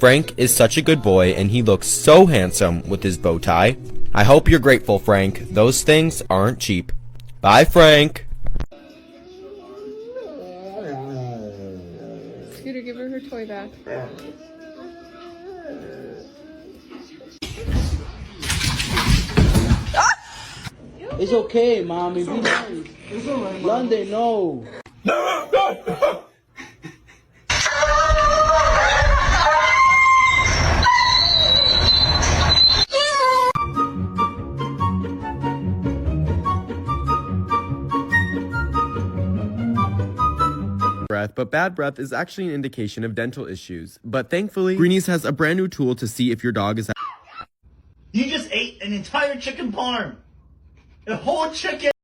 Frank is such a good boy and he looks so handsome with his bow tie. I hope you're grateful, Frank. Those things aren't cheap. Bye, Frank. Scooter, give her her toy back. It's okay, mommy. Be nice. London, no. Breath, but bad breath is actually an indication of dental issues. But thankfully, Greenies has a brand new tool to see if your dog is... You just ate an entire chicken parm. A whole chicken.